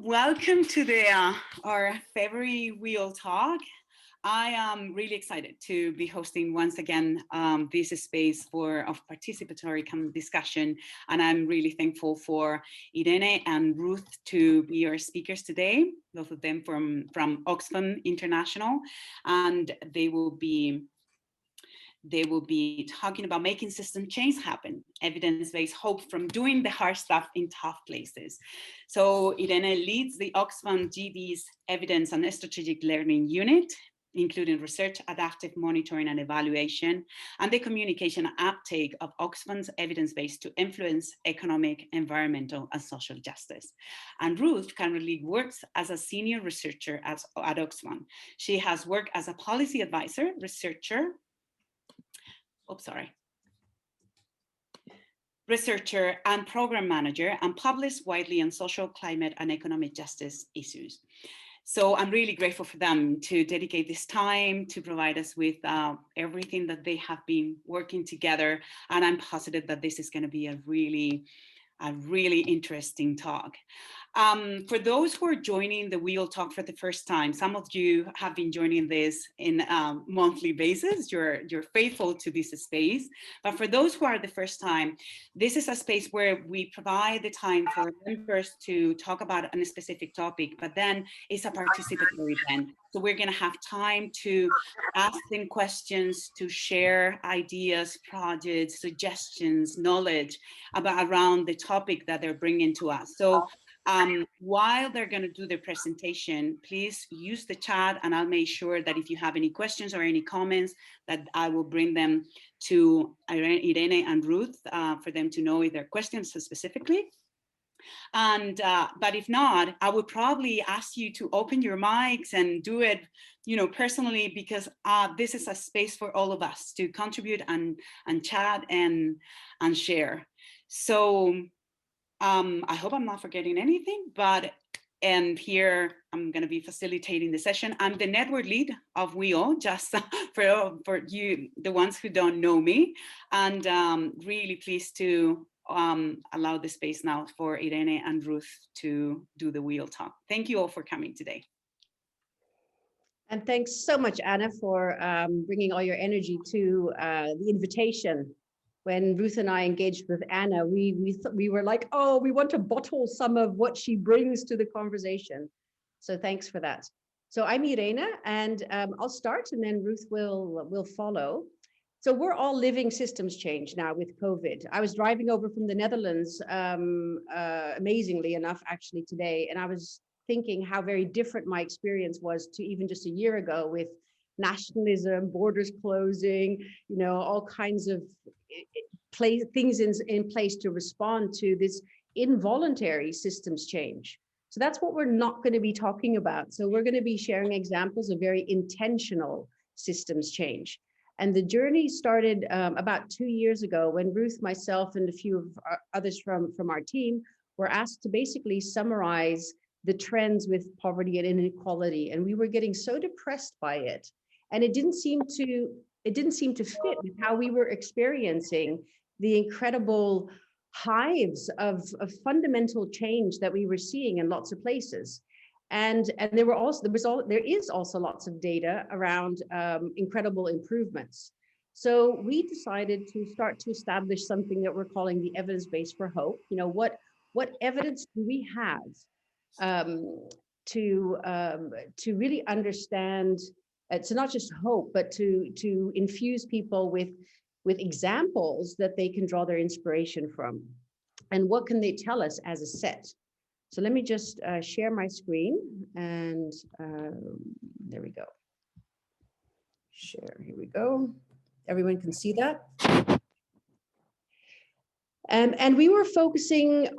Welcome to our February WEAll talk. I am really excited to be hosting once again this space of participatory discussion, and I'm really thankful for Irene and Ruth to be our speakers today, both of them from Oxfam International, and they will be talking about making system change happen, evidence-based hope from doing the hard stuff in tough places. So Irene leads the Oxfam GD's Evidence and Strategic Learning Unit, including research, adaptive monitoring and evaluation, and the communication and uptake of Oxfam's evidence-based to influence economic, environmental, and social justice. And Ruth currently works as a senior researcher at Oxfam. She has worked as a policy advisor, researcher and program manager, and published widely on social, climate, and economic justice issues. So I'm really grateful for them to dedicate this time to provide us with everything that they have been working together. And I'm positive that this is going to be a really interesting talk. For those who are joining the WEAll talk for the first time, some of you have been joining this in a monthly basis. You're faithful to this space. But for those who are the first time, this is a space where we provide the time for members to talk about a specific topic, but then it's a participatory event. So we're going to have time to ask them questions, to share ideas, projects, suggestions, knowledge around the topic that they're bringing to us. So while they're going to do their presentation, please use the chat, and I'll make sure that if you have any questions or any comments, that I will bring them to Irene and Ruth for them to know if there are questions specifically. And but if not, I would probably ask you to open your mics and do it, personally, because this is a space for all of us to contribute and chat and share. So I hope I'm not forgetting anything, and here I'm going to be facilitating the session. I'm the network lead of WEAll, just for you, the ones who don't know me, and really pleased to allow the space now for Irene and Ruth to do the WEAll talk. Thank you all for coming today. And thanks so much, Anna, for bringing all your energy to the invitation. When Ruth and I engaged with Anna, we were like, oh, we want to bottle some of what she brings to the conversation. So thanks for that. So I'm Irene, and I'll start, and then Ruth will follow. So we're all living systems change now with COVID. I was driving over from the Netherlands, amazingly enough, actually today, and I was thinking how very different my experience was to even just a year ago, with nationalism, borders closing, all kinds of things in place to respond to this involuntary systems change. So that's what we're not going to be talking about. So we're going to be sharing examples of very intentional systems change. And the journey started about 2 years ago, when Ruth, myself, and a few of others from our team were asked to basically summarize the trends with poverty and inequality. And we were getting so depressed by it. And it didn't seem to fit with how we were experiencing the incredible hives of fundamental change that we were seeing in lots of places. And there is also lots of data around incredible improvements. So we decided to start to establish something that we're calling the evidence base for hope. What evidence do we have to really understand? To not just hope, but to infuse people with examples that they can draw their inspiration from. And what can they tell us as a set? So let me just share my screen, and there we go. Share, here we go. Everyone can see that. And we were focusing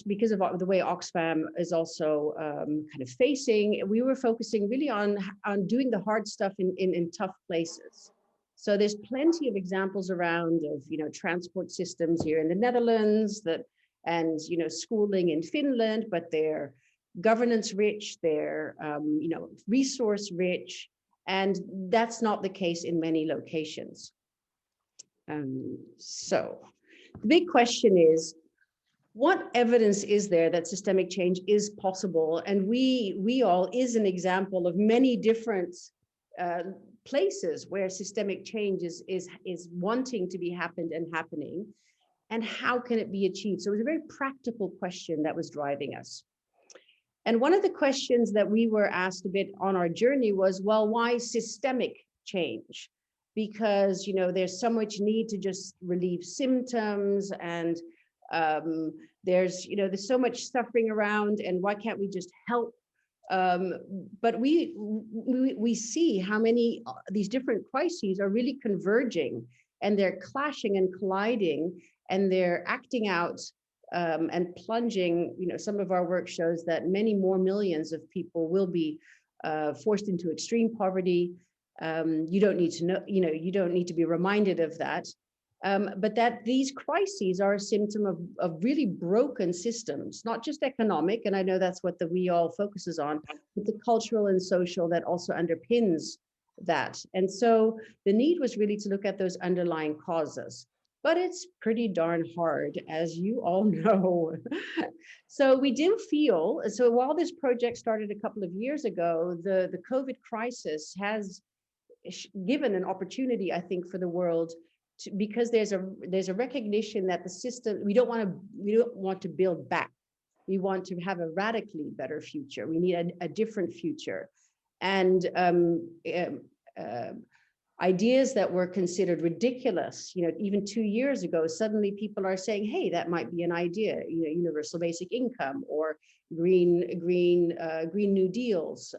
because of the way Oxfam is also kind of facing, we were focusing really on doing the hard stuff in tough places. So there's plenty of examples around of, transport systems here in the Netherlands and schooling in Finland, but they're governance rich, they're, resource rich, and that's not the case in many locations. So the big question is, what evidence is there that systemic change is possible? And WEAll is an example of many different places where systemic change is wanting to be happened and happening. And how can it be achieved? So it was a very practical question that was driving us. And one of the questions that we were asked a bit on our journey was, well, why systemic change? Because, you know, there's so much need to just relieve symptoms, and there's so much suffering around, and why can't we just help? But we see how many these different crises are really converging, and they're clashing and colliding, and they're acting out and plunging. You know, some of our work shows that many more millions of people will be forced into extreme poverty. You don't need to know, you don't need to be reminded of that. But that these crises are a symptom of really broken systems, not just economic, and I know that's what the WEAll focuses on, but the cultural and social that also underpins that. And so the need was really to look at those underlying causes. But it's pretty darn hard, as you all know. So we do feel, so while this project started a couple of years ago, the COVID crisis has given an opportunity, I think, for the world to, because there's a recognition that the system, we don't want to build back. We want to have a radically better future. We need a different future. And ideas that were considered ridiculous, even 2 years ago, suddenly people are saying, hey, that might be an idea, universal basic income or green New Deals,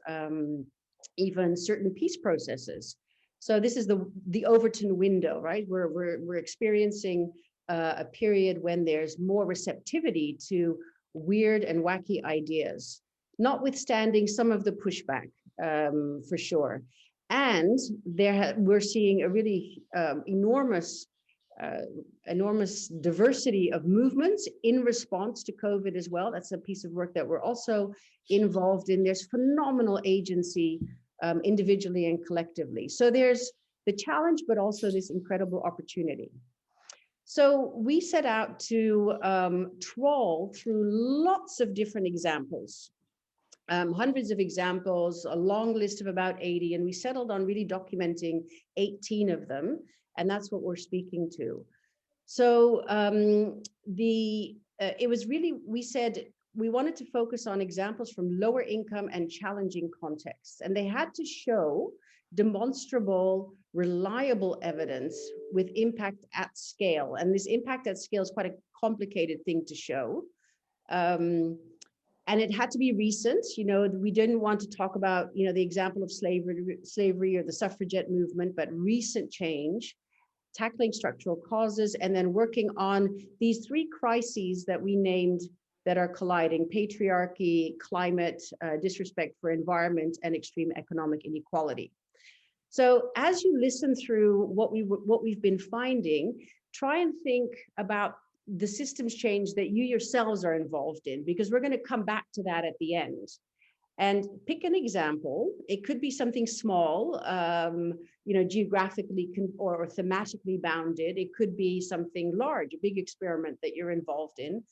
even certain peace processes. So this is the Overton window, right? We're experiencing a period when there's more receptivity to weird and wacky ideas, notwithstanding some of the pushback, for sure. And we're seeing a really enormous diversity of movements in response to COVID as well. That's a piece of work that we're also involved in. There's phenomenal agency individually and collectively. So there's the challenge, but also this incredible opportunity. So we set out to trawl through lots of different examples. Hundreds of examples, a long list of about 80, and we settled on really documenting 18 of them, and that's what we're speaking to. So it was really, we said we wanted to focus on examples from lower income and challenging contexts, and they had to show demonstrable, reliable evidence with impact at scale. And this impact at scale is quite a complicated thing to show. And it had to be recent. We didn't want to talk about, the example of slavery or the suffragette movement, but recent change, tackling structural causes, and then working on these 3 crises that we named that are colliding: patriarchy, climate, disrespect for environment, and extreme economic inequality. So as you listen through what we've been finding, try and think about the systems change that you yourselves are involved in, because we're going to come back to that at the end. And pick an example. It could be something small, geographically or thematically bounded. It could be something large, a big experiment that you're involved in,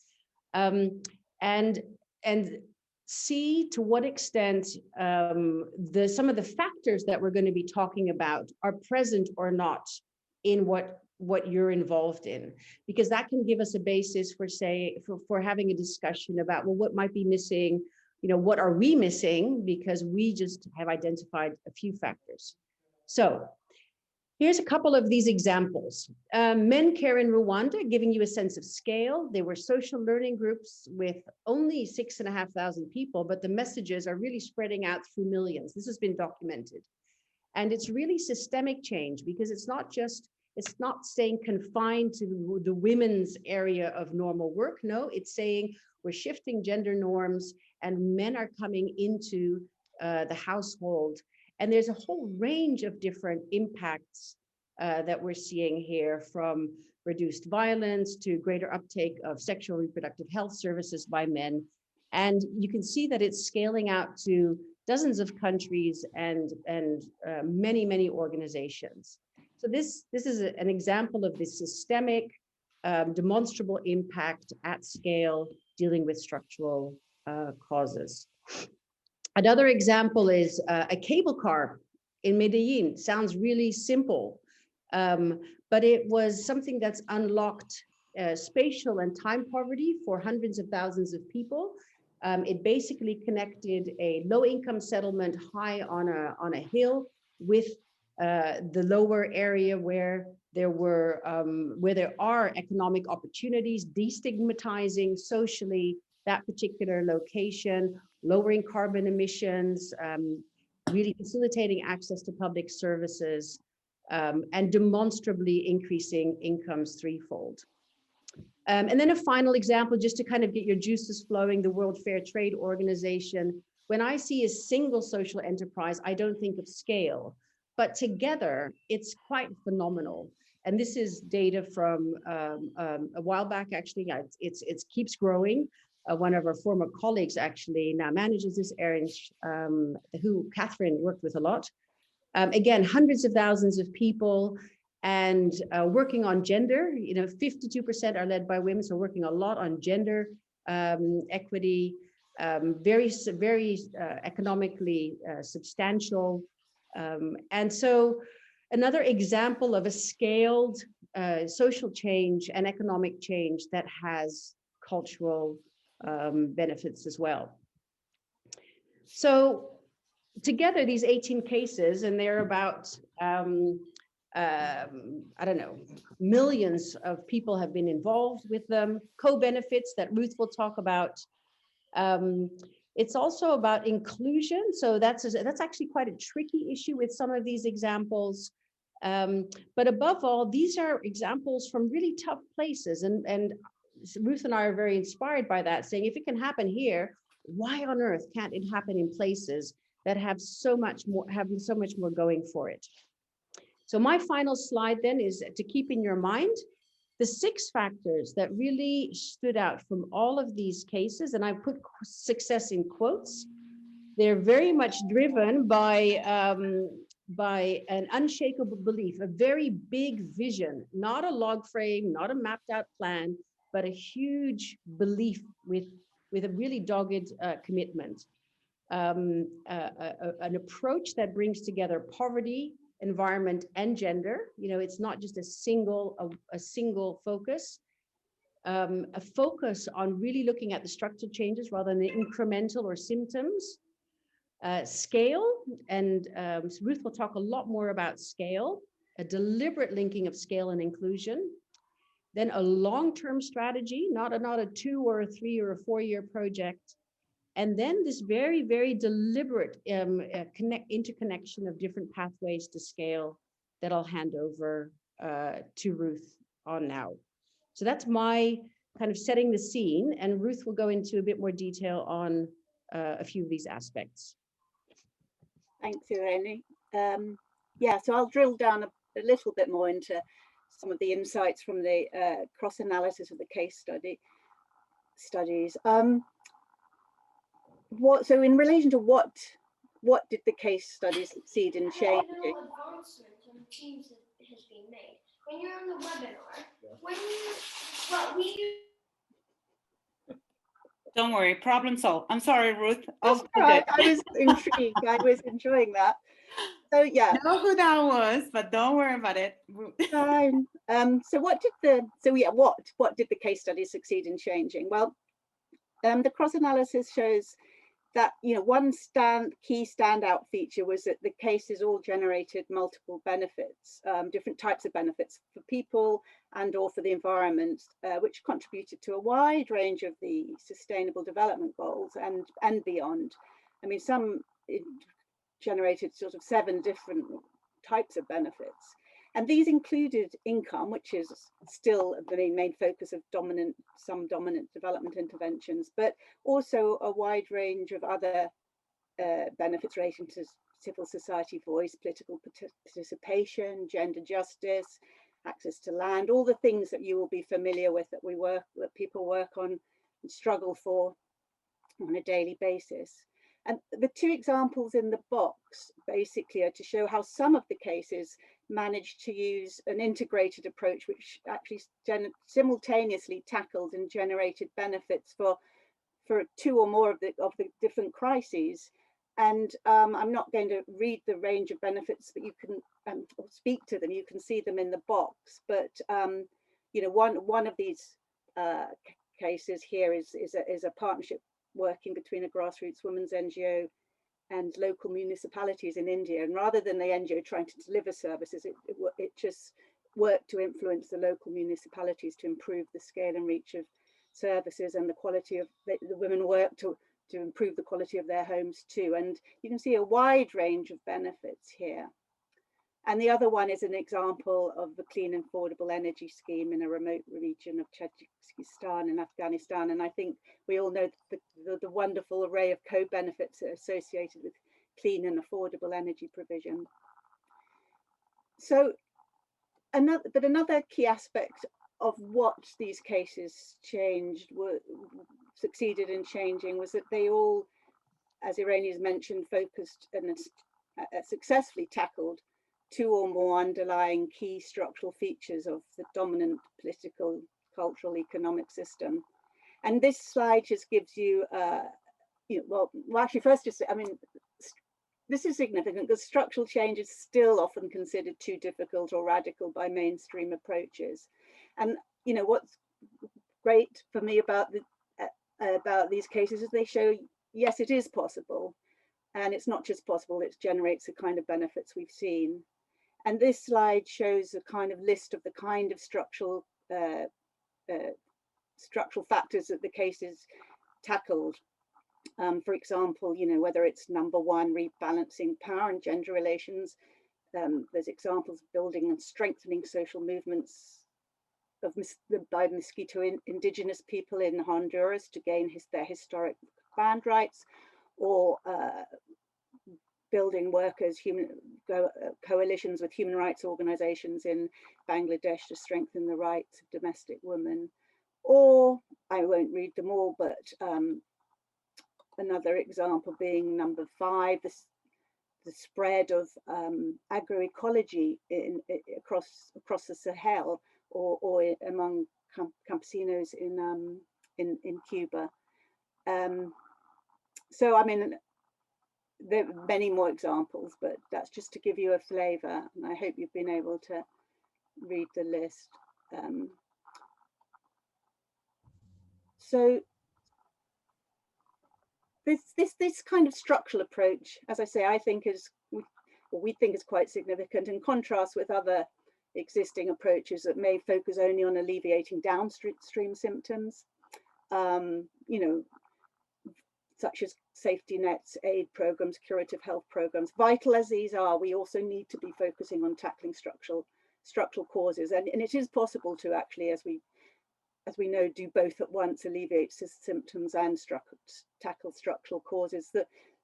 and see to what extent some of the factors that we're going to be talking about are present or not in what you're involved in, because that can give us a basis for having a discussion about, well, what might be missing, what are we missing, because we just have identified a few factors. So here's a couple of these examples. Men Care in Rwanda, giving you a sense of scale. They were social learning groups with only 6,500 people, but the messages are really spreading out through millions. This has been documented. And it's really systemic change, because it's not staying confined to the women's area of normal work. No, it's saying we're shifting gender norms and men are coming into the household. And there's a whole range of different impacts that we're seeing here, from reduced violence to greater uptake of sexual reproductive health services by men. And you can see that it's scaling out to dozens of countries and many, many organizations. So this is an example of the systemic demonstrable impact at scale, dealing with structural causes. Another example is a cable car in Medellin. Sounds really simple, but it was something that's unlocked spatial and time poverty for hundreds of thousands of people. It basically connected a low-income settlement high on a hill with the lower area where there are economic opportunities, destigmatizing socially that particular location, lowering carbon emissions, really facilitating access to public services, and demonstrably increasing incomes threefold. And then a final example, just to kind of get your juices flowing, the World Fair Trade Organization. When I see a single social enterprise, I don't think of scale, but together it's quite phenomenal. And this is data from a while back, actually. It keeps growing. One of our former colleagues actually now manages this, Erin, who Catherine worked with a lot. Again, hundreds of thousands of people, and working on gender. 52% are led by women, so working a lot on gender equity, very economically substantial. And so another example of a scaled social change and economic change that has cultural benefits as well. So together, these 18 cases, and they're about, I don't know, millions of people have been involved with them, co-benefits that Ruth will talk about. It's also about inclusion. So that's actually quite a tricky issue with some of these examples. But above all, these are examples from really tough places. And Ruth and I are very inspired by that, saying if it can happen here, why on earth can't it happen in places that have so much more going for it? So my final slide then is to keep in your mind the 6 factors that really stood out from all of these cases, and I put success in quotes. They're very much driven by an unshakable belief, a very big vision, not a log frame, not a mapped out plan, but a huge belief with a really dogged commitment. An approach that brings together poverty, environment, and gender. It's not just a single focus. A focus on really looking at the structural changes rather than the incremental or symptoms. Scale, and so Ruth will talk a lot more about scale, a deliberate linking of scale and inclusion. Then a long-term strategy, not a 2 or a 3 or a 4-year project. And then this very, very deliberate interconnection of different pathways to scale that I'll hand over to Ruth on now. So that's my kind of setting the scene, and Ruth will go into a bit more detail on a few of these aspects. Thanks, Irene. Yeah, so I'll drill down a little bit more into some of the insights from the cross-analysis of the case studies. So in relation to what did the case studies succeed in changing? Advancement on Teams has been made. When you're on the webinar, Don't worry, problem solved. I'm sorry, Ruth. That's all right. I was intrigued. I was enjoying that. So yeah. I know who that was, but don't worry about it. Fine. So what did the case study succeed in changing? Well, the cross-analysis shows that one key standout feature was that the cases all generated multiple benefits, different types of benefits for people and or for the environment, which contributed to a wide range of the Sustainable Development Goals and beyond. I mean, some generated sort of 7 different types of benefits. And these included income, which is still the main focus of some dominant development interventions, but also a wide range of other benefits relating to civil society voice, political participation, gender justice, access to land, all the things that you will be familiar with that people work on and struggle for on a daily basis. And the 2 examples in the box basically are to show how some of the cases managed to use an integrated approach which actually simultaneously tackled and generated benefits for two or more of the different crises. And I'm not going to read the range of benefits, but you can or speak to them. You can see them in the box. But you know, one of these cases here is a partnership working between a grassroots women's NGO and local municipalities in India. And rather than the NGO trying to deliver services, it just worked to influence the local municipalities to improve the scale and reach of services and the quality of the women work to improve the quality of their homes too. And you can see a wide range of benefits here. And the other one is an example of the clean and affordable energy scheme in a remote region of Tajikistan and Afghanistan. And I think we all know the wonderful array of co-benefits associated with clean and affordable energy provision. So another key aspect of what these cases succeeded in changing was that they all, as Irene has mentioned, focused and successfully tackled two or more underlying key structural features of the dominant political, cultural, economic system. And this slide just gives you, well, actually first just, I mean, this is significant because structural change is still often considered too difficult or radical by mainstream approaches. And, you know, what's great for me about these cases is they show, yes, it is possible. And it's not just possible, it generates the kind of benefits we've seen. And this slide shows a kind of list of the kind of structural factors that the cases tackled. For example, you know, whether it's number one, rebalancing power and gender relations. There's examples of building and strengthening social movements by Mosquito indigenous people in Honduras to gain their historic land rights, or building workers, coalitions with human rights organizations in Bangladesh to strengthen the rights of domestic women. Or, I won't read them all, but another example being number 5, the spread of agroecology across the Sahel, or among campesinos in Cuba. So, I mean, there are many more examples, but that's just to give you a flavor, and I hope you've been able to read the list. So this kind of structural approach, as I say, I think we think is quite significant in contrast with other existing approaches that may focus only on alleviating downstream symptoms, you know, such as safety nets, aid programs, curative health programs. Vital as these are, we also need to be focusing on tackling structural causes, and it is possible to actually, as we know, do both at once, alleviate symptoms and tackle structural causes.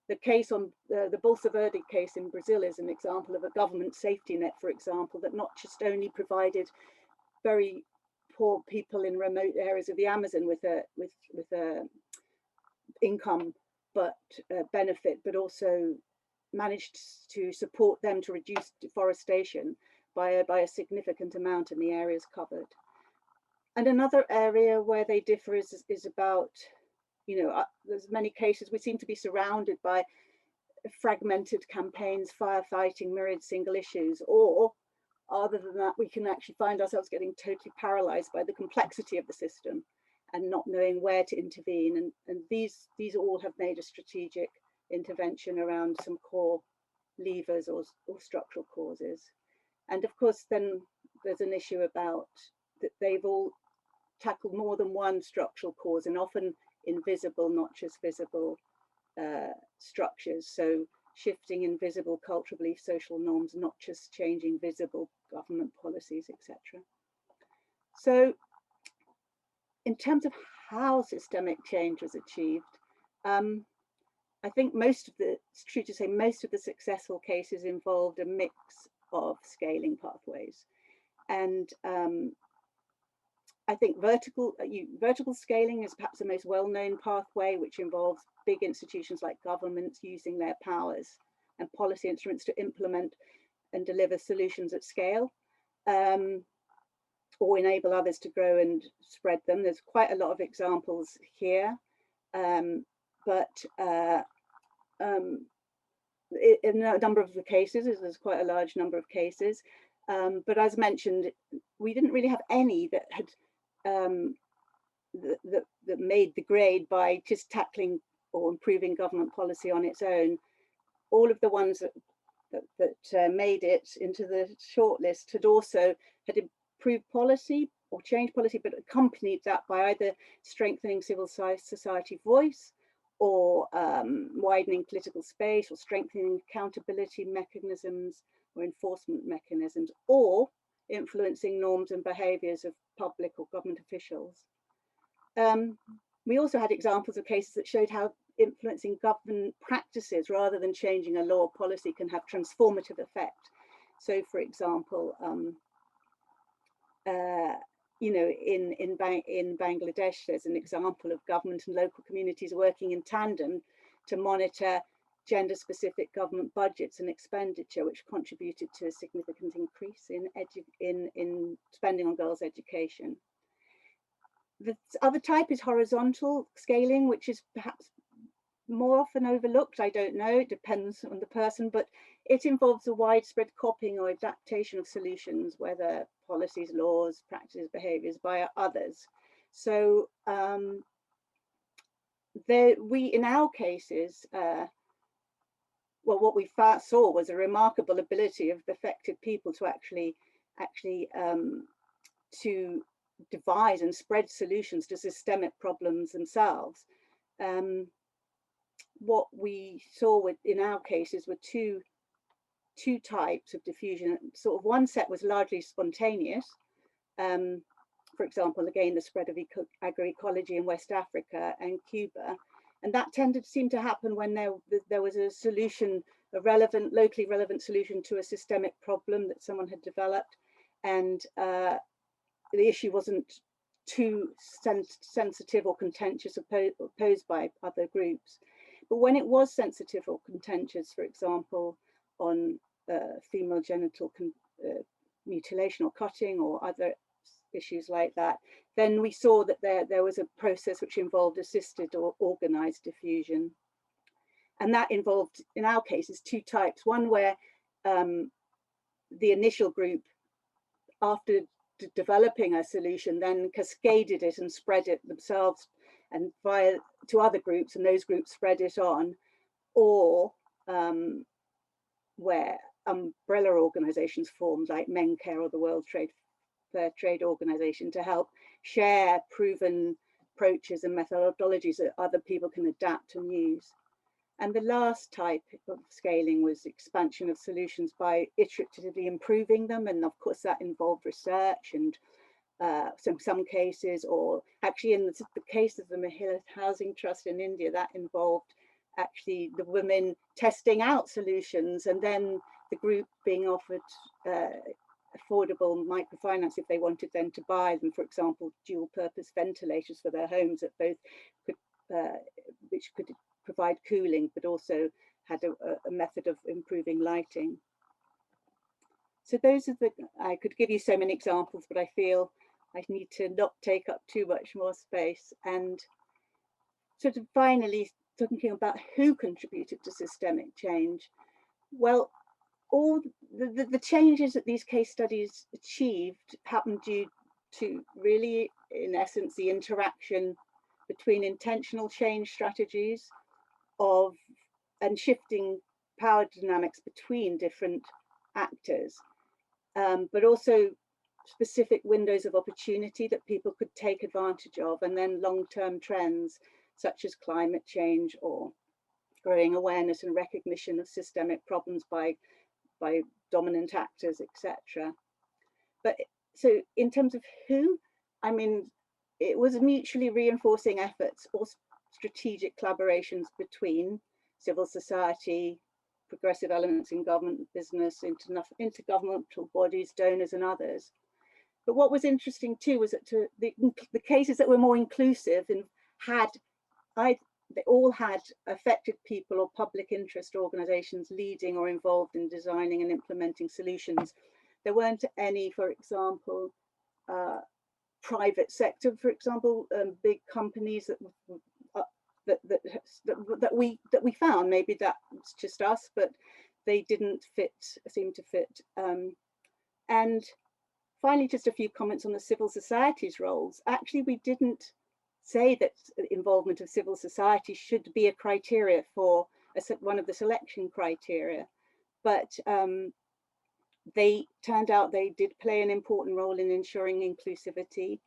The case on the Bolsa Verde case in Brazil is an example of a government safety net, for example, that not just only provided very poor people in remote areas of the Amazon with a income but benefit, but also managed to support them to reduce deforestation by a significant amount in the areas covered. And another area where they differ is about, you know, there's many cases we seem to be surrounded by fragmented campaigns, firefighting, myriad single issues, or other than that, we can actually find ourselves getting totally paralyzed by the complexity of the system and not knowing where to intervene. And these all have made a strategic intervention around some core levers or structural causes. And of course, then there's an issue about that they've all tackled more than one structural cause, and often invisible, not just visible structures. So shifting invisible cultural belief, social norms, not just changing visible government policies, etc. So in terms of how systemic change was achieved, I think it's true to say most of the successful cases involved a mix of scaling pathways. And I think vertical scaling is perhaps the most well-known pathway, which involves big institutions like governments using their powers and policy instruments to implement and deliver solutions at scale, or enable others to grow and spread them. There's quite a lot of examples here, but in a number of the cases, there's quite a large number of cases, but as mentioned, we didn't really have any that had that made the grade by just tackling or improving government policy on its own. All of the ones that made it into the shortlist had also had improved policy or changed policy, but accompanied that by either strengthening civil society voice, or widening political space, or strengthening accountability mechanisms or enforcement mechanisms, or influencing norms and behaviours of public or government officials. We also had examples of cases that showed how influencing government practices rather than changing a law or policy can have transformative effect. So, for example, you know, in Bangladesh, there's an example of government and local communities working in tandem to monitor gender-specific government budgets and expenditure, which contributed to a significant increase in spending on girls' education. The other type is horizontal scaling, which is perhaps more often overlooked. I don't know, it depends on the person, but it involves a widespread copying or adaptation of solutions, whether policies, laws, practices, behaviours, by others. So in our cases, well, what we saw was a remarkable ability of affected people to actually to devise and spread solutions to systemic problems themselves. What we saw in our cases were two types of diffusion. Sort of one set was largely spontaneous. For example, again, the spread of agroecology in West Africa and Cuba. And that seemed to happen when there was a solution, a locally relevant solution to a systemic problem that someone had developed. And the issue wasn't too sensitive or contentious opposed by other groups. But when it was sensitive or contentious, for example, on female genital mutilation or cutting or other issues like that, then we saw that there was a process which involved assisted or organized diffusion. And that involved, in our cases, two types. One where the initial group, after developing a solution, then cascaded it and spread it themselves and to other groups, and those groups spread it on, or where umbrella organizations formed, like MENCARE or the World Fair Trade Organization, to help share proven approaches and methodologies that other people can adapt and use. And the last type of scaling was expansion of solutions by iteratively improving them. And of course, that involved research and some cases, or actually in the case of the Mahila Housing Trust in India, that involved actually the women testing out solutions and then the group being offered affordable microfinance if they wanted then to buy them, for example, dual purpose ventilators for their homes that both could, which could provide cooling, but also had a method of improving lighting. So those are I could give you so many examples, but I feel I need to not take up too much more space. And sort of finally, thinking about who contributed to systemic change. Well, all the changes that these case studies achieved happened due to really, in essence, the interaction between intentional change strategies and shifting power dynamics between different actors, but also specific windows of opportunity that people could take advantage of, and then long-term trends such as climate change or growing awareness and recognition of systemic problems by dominant actors, etc. But so in terms of who, I mean, it was mutually reinforcing efforts or strategic collaborations between civil society, progressive elements in government, business, intergovernmental bodies, donors and others. But what was interesting too was that the cases that were more inclusive and had they all had affected people or public interest organizations leading or involved in designing and implementing solutions. There weren't any, for example, private sector, for example, big companies that we found. Maybe that's just us, but they didn't seem to fit. And finally, just a few comments on the civil society's roles. Actually, we didn't say that involvement of civil society should be a criteria for one of the selection criteria, but they turned out they did play an important role in ensuring inclusivity.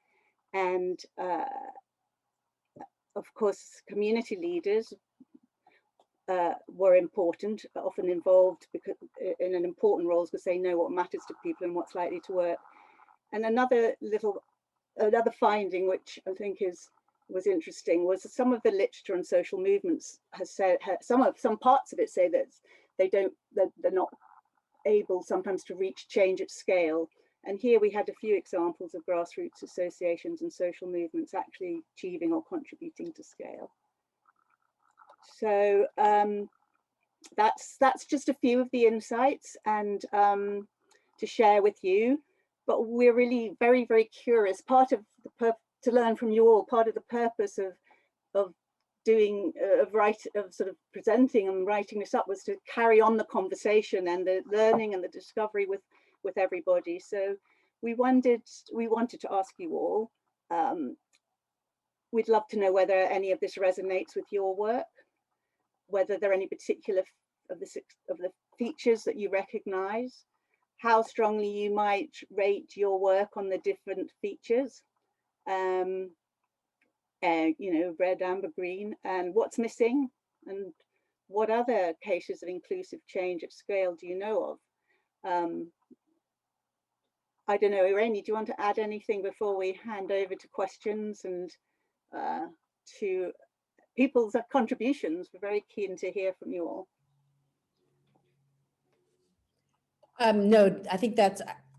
And of course, community leaders were important, often involved in an important roles because they know what matters to people and what's likely to work. And another finding, which I think was interesting, was some of the literature on social movements has said some parts of it say that they're not able sometimes to reach change at scale. And here we had a few examples of grassroots associations and social movements actually achieving or contributing to scale. So that's just a few of the insights and to share with you. But we're really very, very curious. Part of to learn from you all. Part of the purpose of doing sort of presenting and writing this up was to carry on the conversation and the learning and the discovery with everybody. So we wanted to ask you all. We'd love to know whether any of this resonates with your work, whether there are any particular of the features that you recognize, how strongly you might rate your work on the different features, you know, red, amber, green, and what's missing, and what other cases of inclusive change at scale do you know of? I don't know, Irene, do you want to add anything before we hand over to questions and to people's contributions? We're very keen to hear from you all. No, I think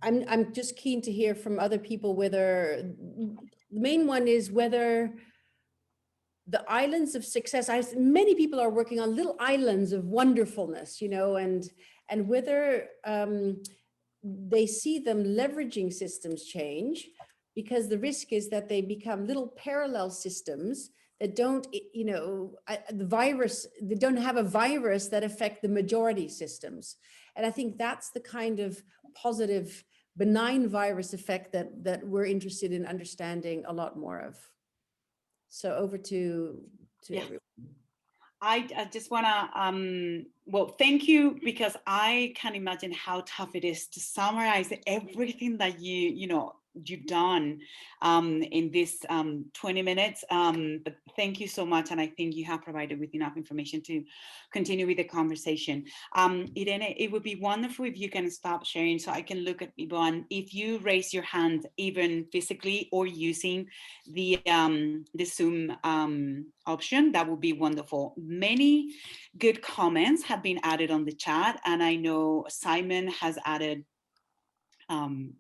I'm just keen to hear from other people whether, the main one is whether the islands of success, many people are working on little islands of wonderfulness, you know, and whether they see them leveraging systems change, because the risk is that they become little parallel systems that don't, you know, they don't have a virus that affect the majority systems. And I think that's the kind of positive, benign virus effect that we're interested in understanding a lot more of. So over to everyone. I just want to, well, thank you, because I can imagine how tough it is to summarize everything that you've done in this 20 minutes. But thank you so much. And I think you have provided with enough information to continue with the conversation. Irene, it would be wonderful if you can stop sharing so I can look at people. And if you raise your hand, even physically or using the Zoom option, that would be wonderful. Many good comments have been added on the chat, and I know Simon has added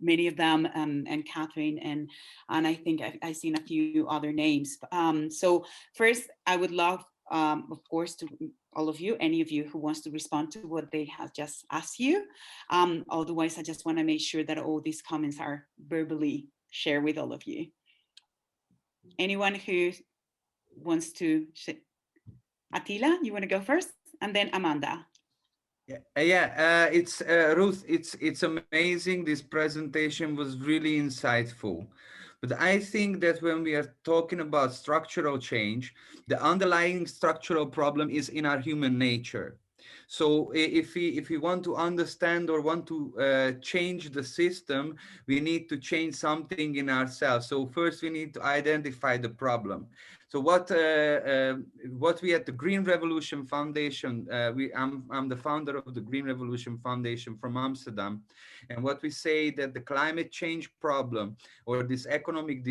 many of them, and Catherine, and I think I've seen a few other names. So first, I would love, of course, to all of you, any of you who wants to respond to what they have just asked you. Otherwise, I just want to make sure that all these comments are verbally shared with all of you. Anyone who wants to? Attila, you want to go first, and then Amanda. It's Ruth. It's amazing. This presentation was really insightful. But I think that when we are talking about structural change, the underlying structural problem is in our human nature. So if we want to understand or want to change the system, we need to change something in ourselves. So first we need to identify the problem. So what we at the Green Revolution Foundation, I'm the founder of the Green Revolution Foundation from Amsterdam, and what we say that the climate change problem or this economic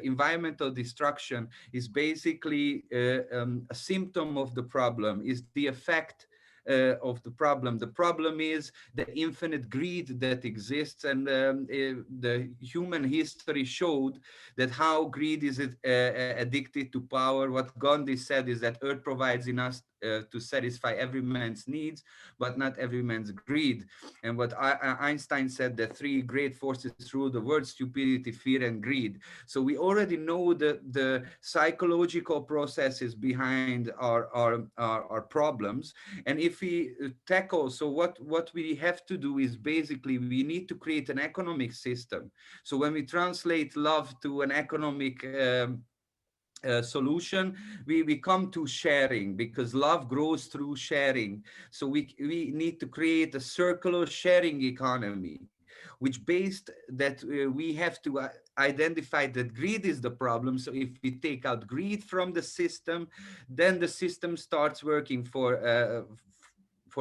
environmental destruction is basically a symptom of the problem, is the effect of the problem. The problem is the infinite greed that exists, and the human history showed that how greed is addicted to power. What Gandhi said is that earth provides enough to satisfy every man's needs, but not every man's greed. And what Einstein said, that three great forces rule the world: stupidity, fear, and greed. So we already know the psychological processes behind our problems. And if we tackle, so what we have to do is basically we need to create an economic system. So when we translate love to an economic solution, we come to sharing, because love grows through sharing. So we need to create a circular sharing economy, which based that we have to identify that greed is the problem. So if we take out greed from the system, then the system starts working for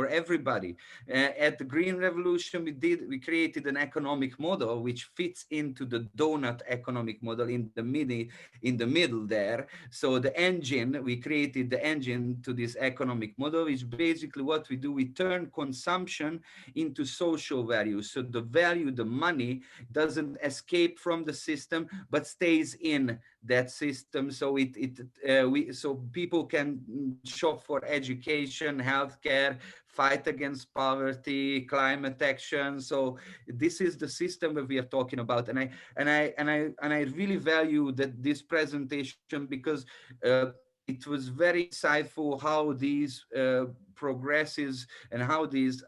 everybody. At the Green Revolution, we created an economic model which fits into the donut economic model in the middle there. So the engine, we created the engine to this economic model, which basically what we do, we turn consumption into social value. So the value, the money, doesn't escape from the system, but stays in that system. So so people can shop for education, healthcare, fight against poverty, climate action. So this is the system that we are talking about. And I really value that this presentation, because it was very insightful how these progresses and how these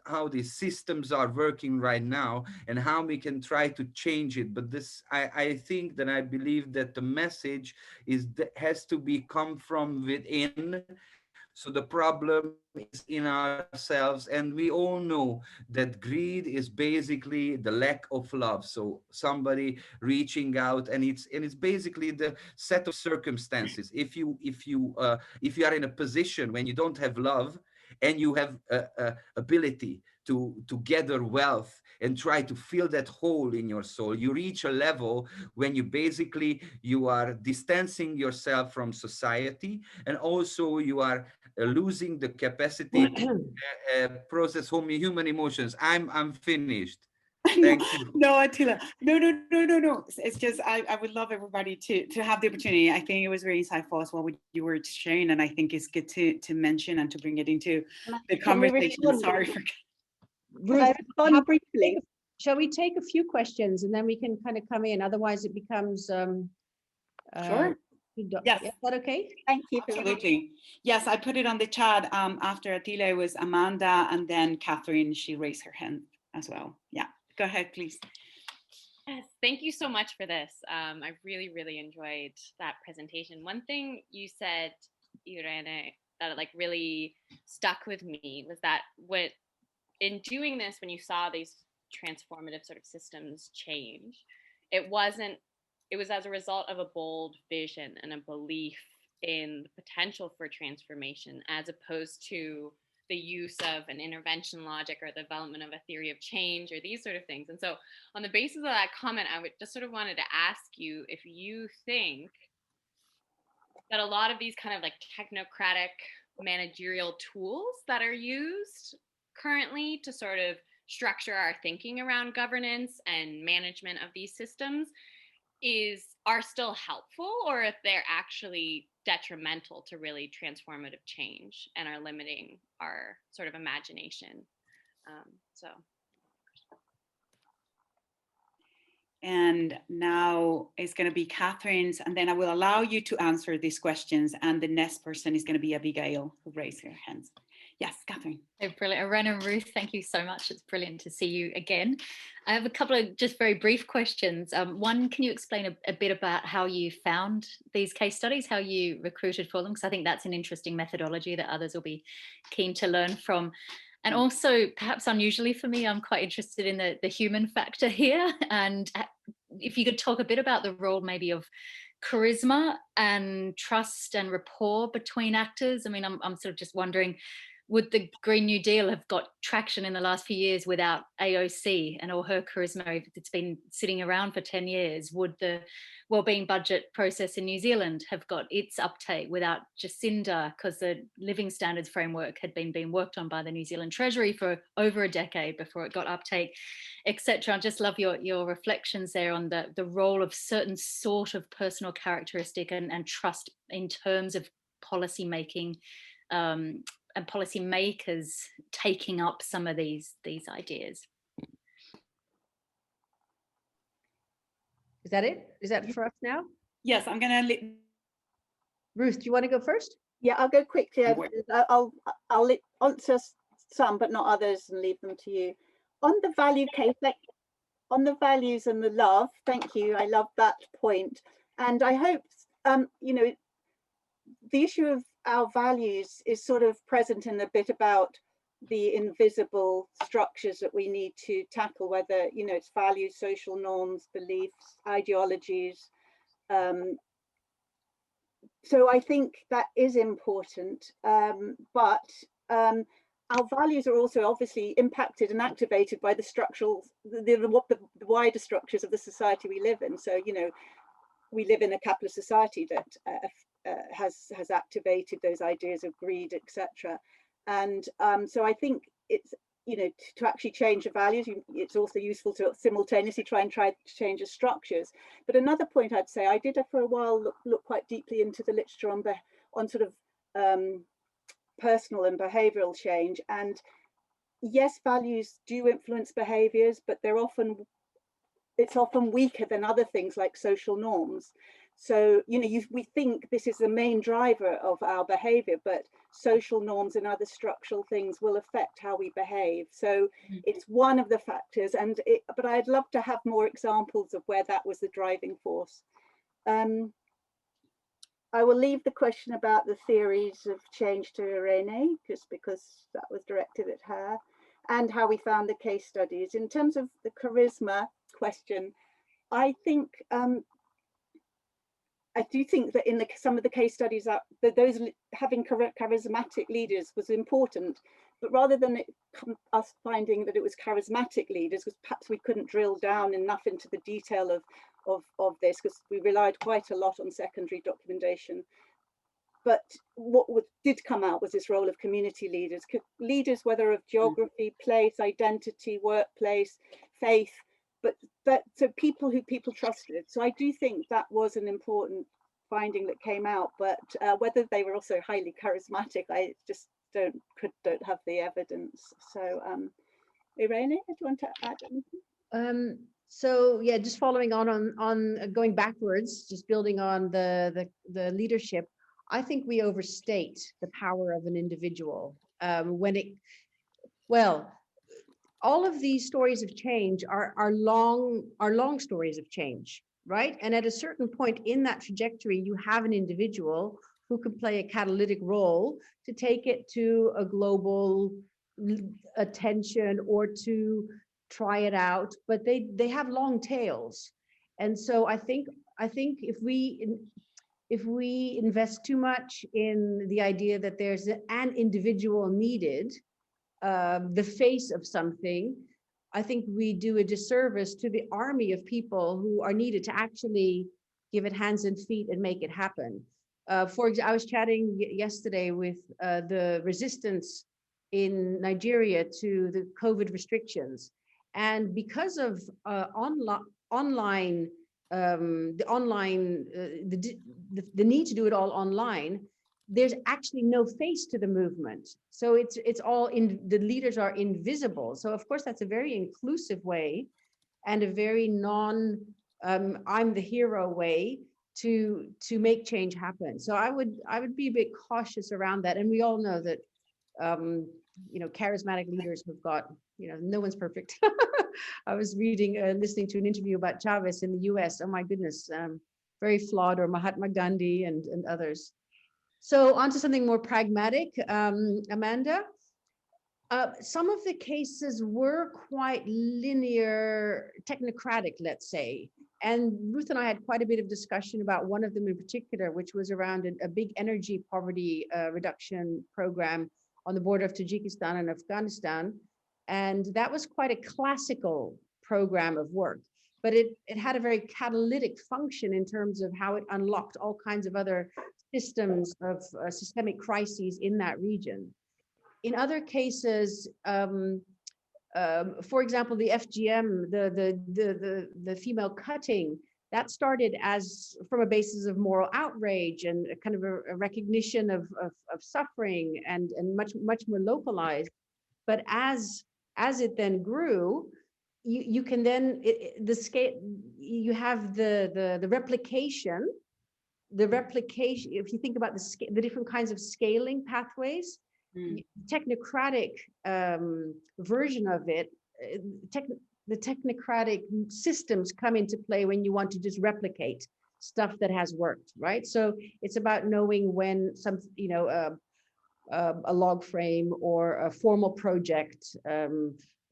systems are working right now, and how we can try to change it. But this, I think that I believe that the message has to be come from within. So the problem is in ourselves, and we all know that greed is basically the lack of love. So somebody reaching out, and it's basically the set of circumstances. If you are in a position when you don't have love, and you have ability to gather wealth and try to fill that hole in your soul, you reach a level when you are distancing yourself from society, and also you are losing the capacity to process human emotions. I'm finished. No, Thank you. no, Attila. No. It's just I would love everybody to have the opportunity. I think it was very insightful as well what you were sharing, and I think it's good to mention and to bring it into the Can we conversation. respond? Sorry for. Can I respond briefly? Shall we take a few questions and then we can kind of come in? Otherwise, it becomes Sure. Yes. Is that okay? Thank you. Absolutely. Yes, I put it on the chat. After Attila, it was Amanda, and then Catherine, she raised her hand as well. Yeah, go ahead, please. Yes, thank you so much for this. I really, really enjoyed that presentation. One thing you said, Irene, that like really stuck with me was that in doing this, when you saw these transformative sort of systems change, it was as a result of a bold vision and a belief in the potential for transformation, as opposed to the use of an intervention logic or the development of a theory of change or these sort of things. And so on the basis of that comment, I would just sort of wanted to ask you if you think that a lot of these kind of like technocratic managerial tools that are used currently to sort of structure our thinking around governance and management of these systems are still helpful, or if they're actually detrimental to really transformative change and are limiting our sort of imagination. And now it's going to be Catherine's, and then I will allow you to answer these questions. And the next person is going to be WEAll, who raised her hands. Yes, Catherine. Oh, brilliant. Irene and Ruth, thank you so much. It's brilliant to see you again. I have a couple of just very brief questions. One, can you explain a bit about how you found these case studies, how you recruited for them? Because I think that's an interesting methodology that others will be keen to learn from. And also, perhaps unusually for me, I'm quite interested in the human factor here. And if you could talk a bit about the role maybe of charisma and trust and rapport between actors. I mean, I'm sort of just wondering, would the Green New Deal have got traction in the last few years without AOC and all her charisma? It's been sitting around for 10 years. Would the wellbeing budget process in New Zealand have got its uptake without Jacinda, because the living standards framework had been being worked on by the New Zealand Treasury for over a decade before it got uptake, etc. I just love your reflections there on the role of certain sort of personal characteristic and trust in terms of policy making, and policymakers taking up some of these ideas. Is that it? Is that for us now? Yes, I'm going to. Ruth, do you want to go first? Yeah, I'll go quickly. I'll answer some, but not others, and leave them to you. On the value case, on the values and the love, thank you. I love that point. And I hope, you know, the issue of our values is sort of present in the bit about the invisible structures that we need to tackle, whether, you know, it's values, social norms, beliefs, ideologies. So I think that is important, but our values are also obviously impacted and activated by the structural, the wider structures of the society we live in. So, you know, we live in a capitalist society that has activated those ideas of greed, etc. And so I think it's, you know, to actually change the values, it's also useful to simultaneously try to change the structures. But another point I'd say, I did for a while look quite deeply into the literature on sort of personal and behavioural change. And yes, values do influence behaviours, but it's often weaker than other things like social norms. So, you know, we think this is the main driver of our behavior, but social norms and other structural things will affect how we behave. So it's one of the factors, but I'd love to have more examples of where that was the driving force. I will leave the question about the theories of change to Irene, just because that was directed at her, and how we found the case studies. In terms of the charisma question, I think I do think that in some of the case studies that those having charismatic leaders was important, but rather than us finding that it was charismatic leaders, because perhaps we couldn't drill down enough into the detail of this, because we relied quite a lot on secondary documentation. But what did come out was this role of community leaders, whether of geography, place, identity, workplace, faith, so people who people trusted. So I do think that was an important finding that came out, but whether they were also highly charismatic, I just don't have the evidence. So Irene, do you want to add anything? So yeah, just following on going backwards, just building on the leadership, I think we overstate the power of an individual all of these stories of change are long stories of change, right? And at a certain point in that trajectory, you have an individual who can play a catalytic role to take it to a global attention or to try it out, but they have long tails. And so I think if we invest too much in the idea that there's an individual needed, the face of something, I think we do a disservice to the army of people who are needed to actually give it hands and feet and make it happen. For example, I was chatting yesterday with the resistance in Nigeria to the COVID restrictions, and because of the need to do it all online, there's actually no face to the movement. So it's all the leaders are invisible. So of course that's a very inclusive way and a very I'm the hero way to make change happen. So I would be a bit cautious around that. And we all know that you know, charismatic leaders have got, you know, no one's perfect. I was listening to an interview about Chavez in the US. Oh my goodness, very flawed, or Mahatma Gandhi and others. So on to something more pragmatic, Amanda. Some of the cases were quite linear, technocratic, let's say. And Ruth and I had quite a bit of discussion about one of them in particular, which was around a big energy poverty reduction program on the border of Tajikistan and Afghanistan. And that was quite a classical program of work, but it had a very catalytic function in terms of how it unlocked all kinds of other systems of systemic crises in that region. In other cases, for example, the FGM, the female cutting, that started as from a basis of moral outrage and a kind of a recognition of suffering and much more localized. But as it then grew, you can then the scale, you have the replication. If you think about the different kinds of scaling pathways, technocratic version of it, the technocratic systems come into play when you want to just replicate stuff that has worked, right? So it's about knowing when some, a log frame or a formal project,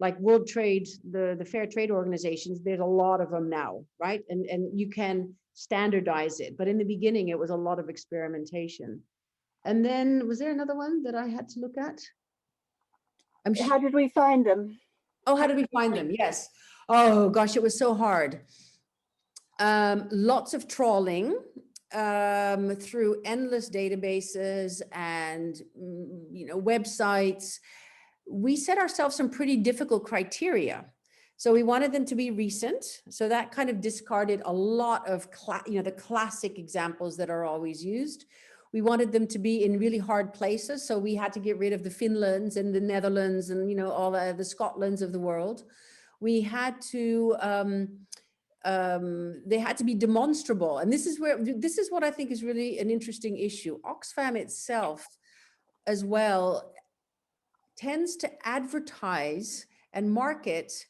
like World Trade, the Fair Trade Organizations, there's a lot of them now, right? And you can standardize it. But in the beginning, it was a lot of experimentation. And then, was there another one that I had to look at? How did we find them? Oh, how did we find them? Yes. Oh, gosh, it was so hard. Lots of trawling through endless databases and, websites. We set ourselves some pretty difficult criteria. So we wanted them to be recent. So that kind of discarded a lot of, the classic examples that are always used. We wanted them to be in really hard places. So we had to get rid of the Finlands and the Netherlands and, all the Scotlands of the world. We had to, they had to be demonstrable. And this is what I think is really an interesting issue. Oxfam itself as well tends to advertise and market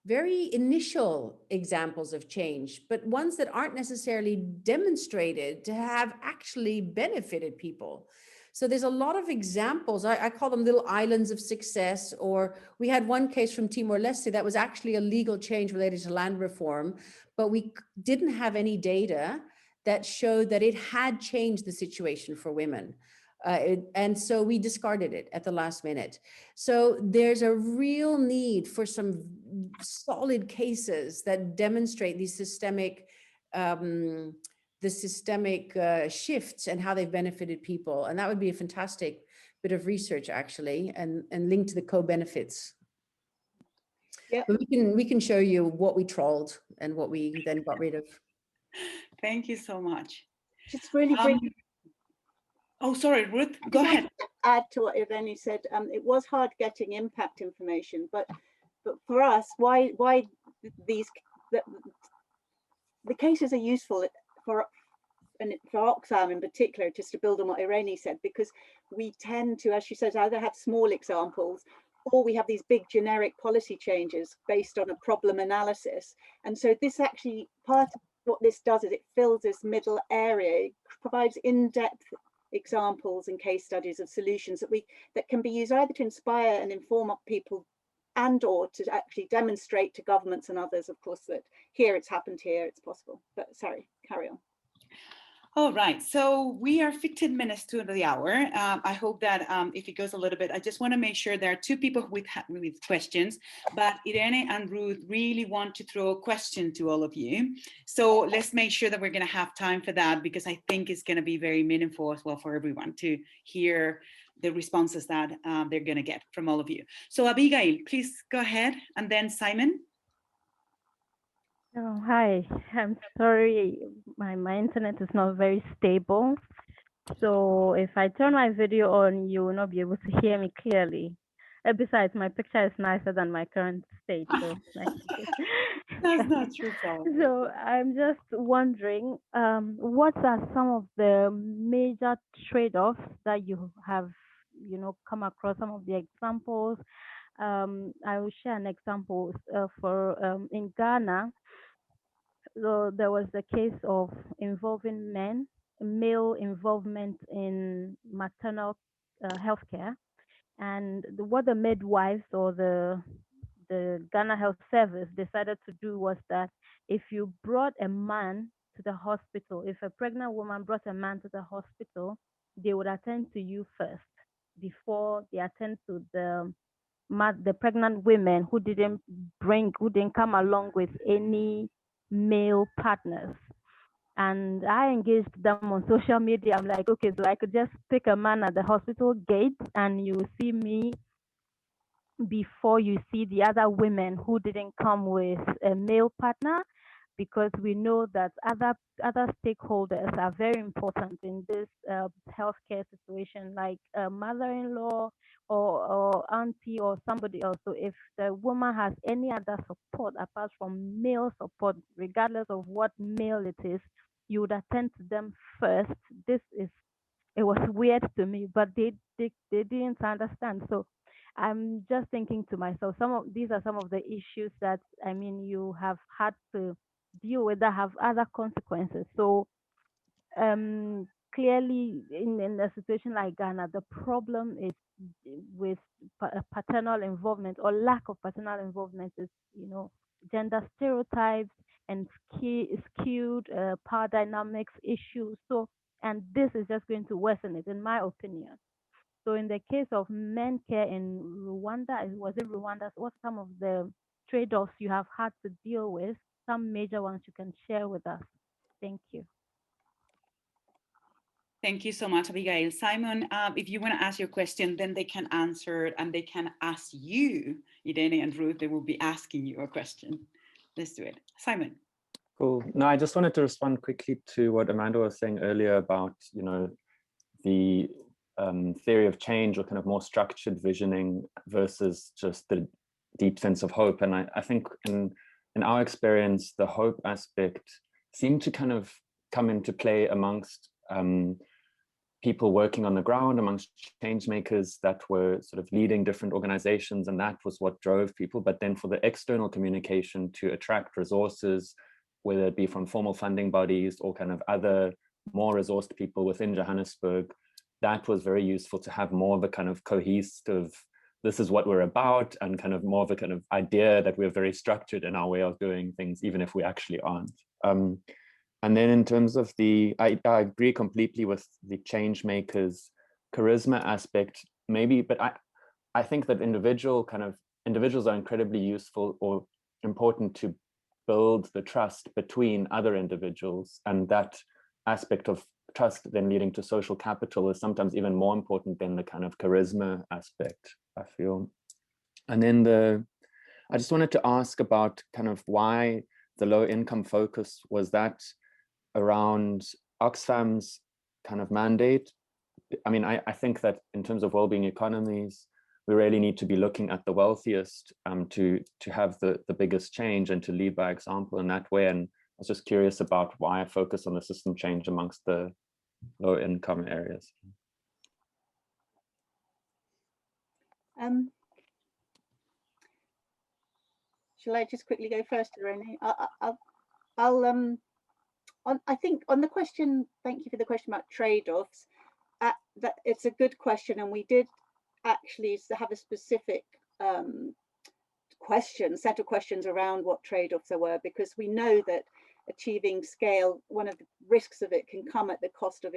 very initial examples of change, but ones that aren't necessarily demonstrated to have actually benefited people. So there's a lot of examples. I call them little islands of success, or we had one case from Timor-Leste that was actually a legal change related to land reform, but we didn't have any data that showed that it had changed the situation for women. And so we discarded it at the last minute. So there's a real need for some solid cases that demonstrate these systemic shifts and how they've benefited people. And that would be a fantastic bit of research, actually, and linked to the co-benefits. Yeah. But we can show you what we trawled and what we then got rid of. Thank you so much. Just really briefly. Oh, sorry, Ruth, go ahead. Add to what Irene said. It was hard getting impact information, but for us, why the cases are useful for Oxfam in particular, just to build on what Irene said, because we tend to, as she says, either have small examples or we have these big generic policy changes based on a problem analysis. And so this actually, part of what this does is it fills this middle area, it provides in-depth examples and case studies of solutions that can be used either to inspire and inform people and or to actually demonstrate to governments and others, of course, that here it's happened, here it's possible. But sorry, carry on. All right, so we are 15 minutes to the hour. I hope that if it goes a little bit, I just want to make sure there are two people with questions, but Irene and Ruth really want to throw a question to all of you. So let's make sure that we're going to have time for that, because I think it's going to be very meaningful as well for everyone to hear the responses that they're going to get from all of you. So Abigail, please go ahead, and then Simon. Oh, hi. I'm sorry, my internet is not very stable. So if I turn my video on, you will not be able to hear me clearly. Besides, my picture is nicer than my current state. So that's not true. So I'm just wondering, what are some of the major trade-offs that you have, come across? Some of the examples. I will share an example for in Ghana. So there was a case of involving male involvement in maternal healthcare, and what the midwives or the Ghana Health Service decided to do was that if you brought a man to the hospital, if a pregnant woman brought a man to the hospital, they would attend to you first. before they attend to the pregnant women who didn't come along with any male partners. And I engaged them on social media. I'm like, okay, so I could just pick a man at the hospital gate and you see me before you see the other women who didn't come with a male partner, because we know that other stakeholders are very important in this healthcare situation, like a mother-in-law or auntie or somebody else. So if the woman has any other support apart from male support, regardless of what male it is, you would attend to them first. It was weird to me, but they didn't understand. So I'm just thinking to myself, these are some of the issues that, I mean, you have had to deal with that have other consequences. So clearly in a situation like Ghana, the problem is with paternal involvement or lack of paternal involvement is, gender stereotypes and skewed power dynamics issues. So, and this is just going to worsen it, in my opinion. So in the case of men care in Rwanda, was it Rwanda? What some of the trade-offs you have had to deal with? Some major ones you can share with us. Thank you. Thank you so much, Abigail. Simon, if you want to ask your question, then they can answer and they can ask you, Irene and Ruth, they will be asking you a question. Let's do it. Simon. Cool. No, I just wanted to respond quickly to what Amanda was saying earlier about, the theory of change, or kind of more structured visioning versus just the deep sense of hope. And I think in our experience, the hope aspect seemed to kind of come into play amongst people working on the ground, amongst change makers that were sort of leading different organizations, and that was what drove people. But then for the external communication to attract resources, whether it be from formal funding bodies or kind of other more resourced people within Johannesburg, that was very useful to have more of a kind of cohesive, this is what we're about, and kind of more of a kind of idea that we're very structured in our way of doing things, even if we actually aren't. And then in terms of I agree completely with the change makers charisma aspect, maybe, but I think that individuals are incredibly useful or important to build the trust between other individuals, and that aspect of trust then leading to social capital is sometimes even more important than the kind of charisma aspect, I feel. And then I just wanted to ask about kind of why the low income focus was that around Oxfam's kind of mandate. I mean, I think that in terms of well-being economies, we really need to be looking at the wealthiest to have the biggest change and to lead by example in that way. And I was just curious about why I focus on the system change amongst the low income areas. Shall I just quickly go first, Irene? I think on the question, thank you for the question about trade-offs. That it's a good question, and we did actually have a specific set of questions around what trade-offs there were, because we know that achieving scale, one of the risks of it can come at the cost of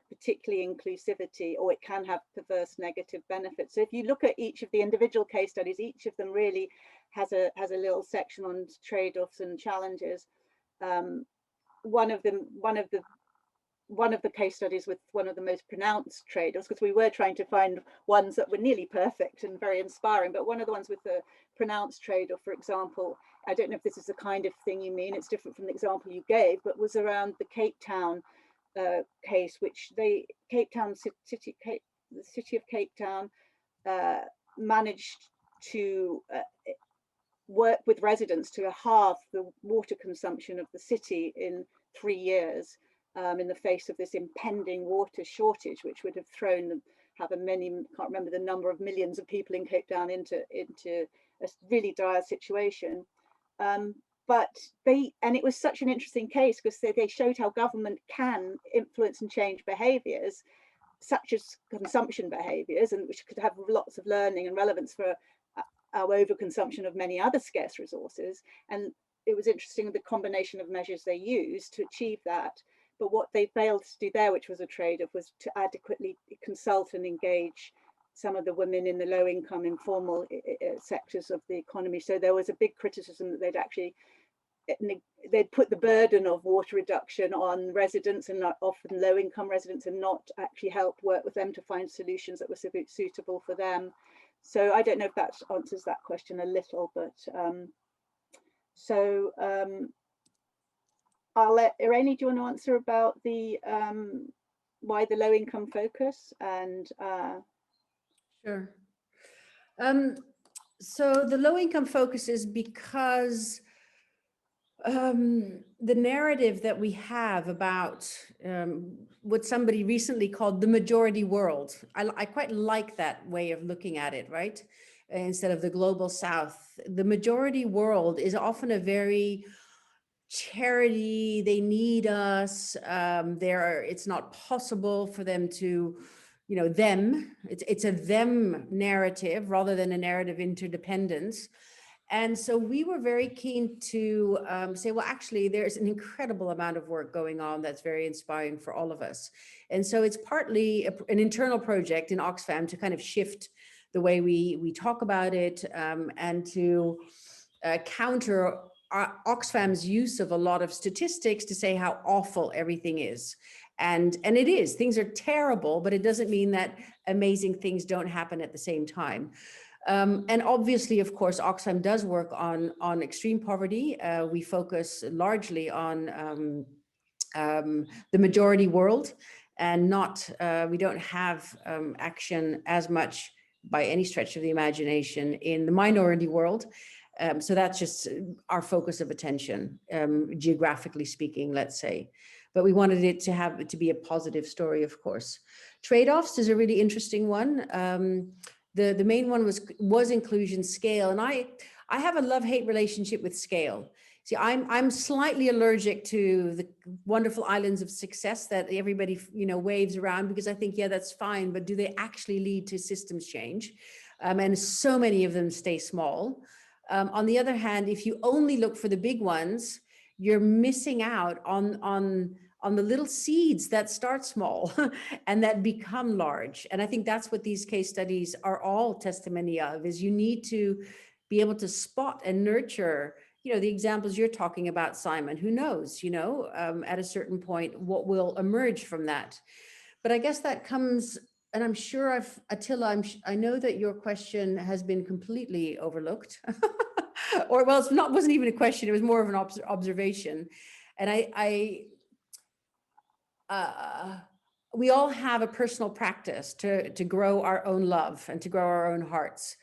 particularly inclusivity, or it can have perverse negative benefits. So if you look at each of the individual case studies, each of them really has a little section on trade-offs and challenges. One of the case studies with one of the most pronounced trade-offs, because we were trying to find ones that were nearly perfect and very inspiring, but one of the ones with the pronounced trade-off, for example, I don't know if this is the kind of thing you mean, it's different from the example you gave, but was around the Cape Town case, which the city of Cape Town managed to work with residents to halve the water consumption of the city in 3 years, in the face of this impending water shortage, which would have thrown can't remember the number of millions of people in Cape Town into a really dire situation. But it was such an interesting case, because they showed how government can influence and change behaviors, such as consumption behaviors, and which could have lots of learning and relevance for our overconsumption of many other scarce resources. And it was interesting the combination of measures they used to achieve that. But what they failed to do there, which was a trade-off, was to adequately consult and engage some of the women in the low income informal sectors of the economy. So there was a big criticism that they'd put the burden of water reduction on residents, and not often low income residents, and not actually help work with them to find solutions that were suitable for them. So I don't know if that answers that question a little, but I'll let Irene, do you want to answer about the why the low income focus? And Sure. So the low income focus is because the narrative that we have about what somebody recently called the majority world. I quite like that way of looking at it, right? Instead of the global south, the majority world is often a very charity, they need us, it's not possible for them to, it's a them narrative rather than a narrative interdependence. And so we were very keen to say, well, actually, there's an incredible amount of work going on that's very inspiring for all of us. And so it's partly an internal project in Oxfam to kind of shift the way we talk about it, and to counter Oxfam's use of a lot of statistics to say how awful everything is. And it is, things are terrible, but it doesn't mean that amazing things don't happen at the same time. And obviously, of course, Oxfam does work on extreme poverty. We focus largely on the majority world, and we don't have action as much by any stretch of the imagination in the minority world. So that's just our focus of attention, geographically speaking, let's say. But we wanted it to be a positive story, of course. Trade-offs is a really interesting one. The main one was inclusion, scale, and I have a love-hate relationship with scale. See, I'm slightly allergic to the wonderful islands of success that everybody waves around, because I think, yeah, that's fine, but do they actually lead to systems change? And so many of them stay small. On the other hand, if you only look for the big ones, you're missing out on the little seeds that start small and that become large. And I think that's what these case studies are all testimony of, is you need to be able to spot and nurture, the examples you're talking about, Simon. Who knows, at a certain point, what will emerge from that. But I guess that comes, and I'm sure Attila, I know that your question has been completely overlooked. Or, well, wasn't even a question, it was more of an observation. And we all have a personal practice to grow our own love and to grow our own hearts.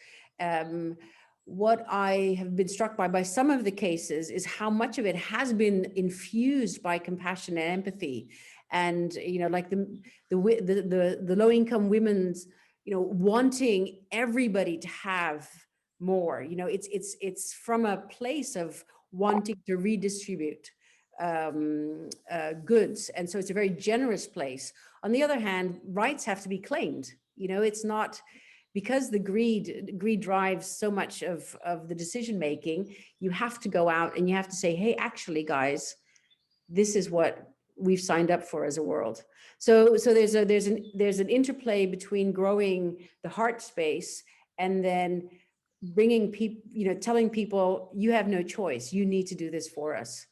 What I have been struck by some of the cases is how much of it has been infused by compassion and empathy. And, like the low-income women's, wanting everybody to have more, it's from a place of wanting to redistribute goods. And so it's a very generous place. On the other hand, rights have to be claimed. It's not, because the greed drives so much of the decision making. You have to go out and you have to say, hey, actually, guys, this is what we've signed up for as a world. So there's an interplay between growing the heart space and then bringing people, telling people, you have no choice, you need to do this for us.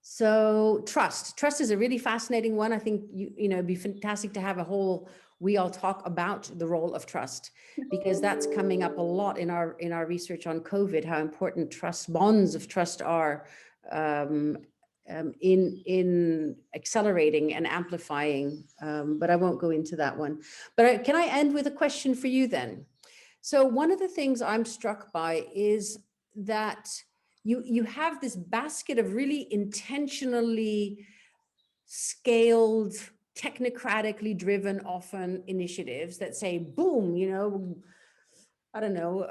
So trust is a really fascinating one. I think it'd be fantastic to have a whole WEAll talk about the role of trust, because that's coming up a lot in our research on COVID, how important bonds of trust are in accelerating and amplifying, but I won't go into that one. But can I end with a question for you then? So one of the things I'm struck by is that you have this basket of really intentionally scaled, technocratically driven, often initiatives that say, boom, I don't know,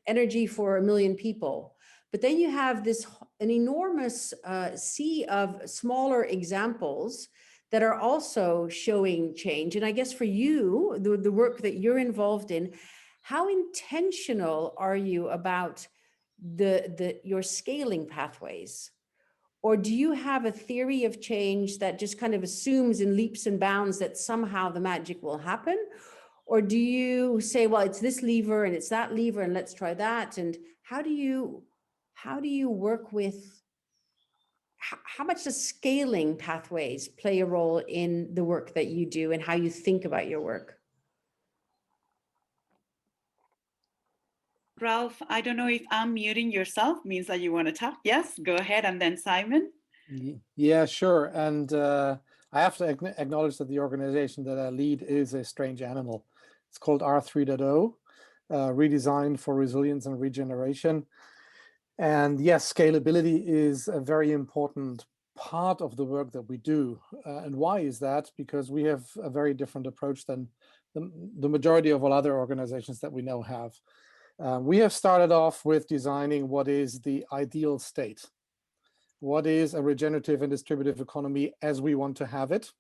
energy for 1 million people. But then you have an enormous sea of smaller examples that are also showing change. And I guess for you, the work that you're involved in, how intentional are you about your scaling pathways? Or do you have a theory of change that just kind of assumes in leaps and bounds that somehow the magic will happen? Or do you say, well, it's this lever and it's that lever and let's try that? And how do you work with, how much does scaling pathways play a role in the work that you do and how you think about your work? Ralph, I don't know if unmuting yourself means that you want to talk. Yes, go ahead. And then Simon. Yeah, sure. And I have to acknowledge that the organization that I lead is a strange animal. It's called R3.0, Redesigned for Resilience and Regeneration. And yes, scalability is a very important part of the work that we do. And why is that? Because we have a very different approach than the majority of all other organizations that we now have. We have started off with designing what is the ideal state. What is a regenerative and distributive economy as we want to have it?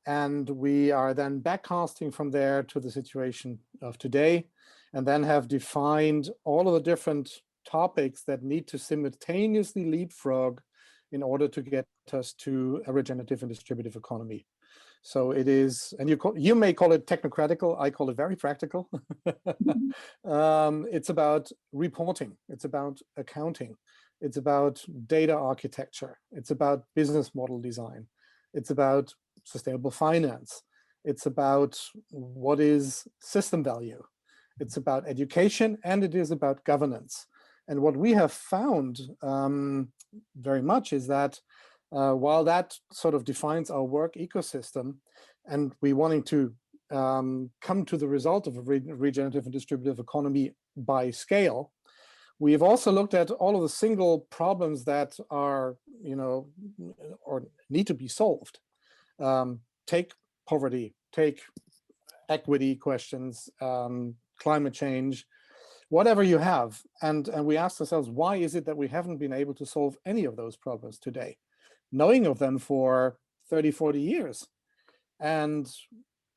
And we are then backcasting from there to the situation of today, and then have defined all of the different topics that need to simultaneously leapfrog in order to get us to a regenerative and distributive economy. So it is, and you may call it technocratical, I call it very practical. It's about reporting, it's about accounting, it's about data architecture, it's about business model design, it's about sustainable finance, it's about what is system value, it's about education, and it is about governance. And what we have found very much is that while that sort of defines our work ecosystem, and we wanting to come to the result of a regenerative and distributive economy by scale, we have also looked at all of the single problems that are, or need to be solved. Take poverty, take equity questions, climate change, whatever you have. And we asked ourselves, why is it that we haven't been able to solve any of those problems today, knowing of them for 30, 40 years? And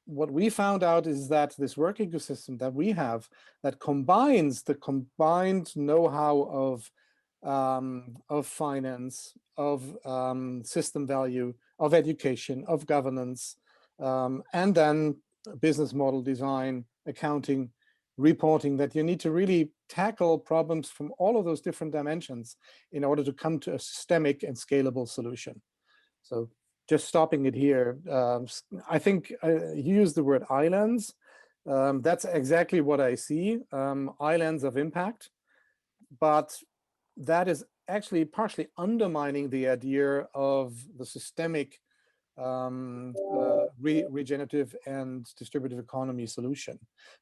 what we found out is that this work ecosystem that we have that combines the combined know-how of finance, of system value, of education, of governance, and then business model design, accounting, reporting, that you need to really tackle problems from all of those different dimensions in order to come to a systemic and scalable solution. So just stopping it here, I think you used the word islands. That's exactly what I see, islands of impact. But that is actually partially undermining the idea of the systemic regenerative and distributive economy solution,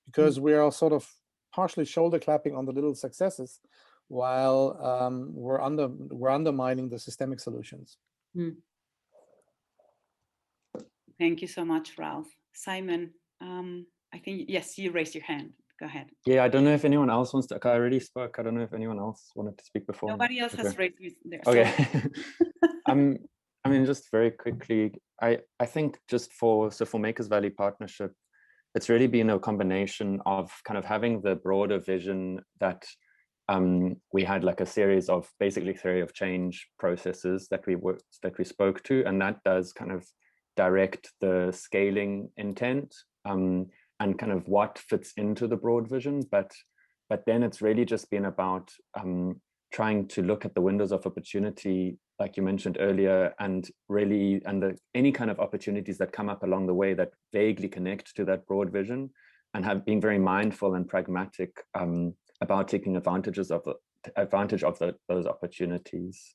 because we are sort of partially shoulder clapping on the little successes while we're undermining the systemic solutions. Thank you so much, Ralph. Simon, I think, yes, you raised your hand. Go ahead. Yeah, I don't know if anyone else wants to, I already spoke. I don't know if anyone else wanted to speak before. Nobody else has raised their hand. Okay. I mean, just very quickly, I think just for Makers Valley Partnership, it's really been a combination of kind of having the broader vision that we had, like a series of basically theory of change processes that we spoke to, and that does kind of direct the scaling intent and kind of what fits into the broad vision, but then it's really just been about trying to look at the windows of opportunity, like you mentioned earlier, and really, any kind of opportunities that come up along the way that vaguely connect to that broad vision, and have been very mindful and pragmatic about taking advantage of those opportunities.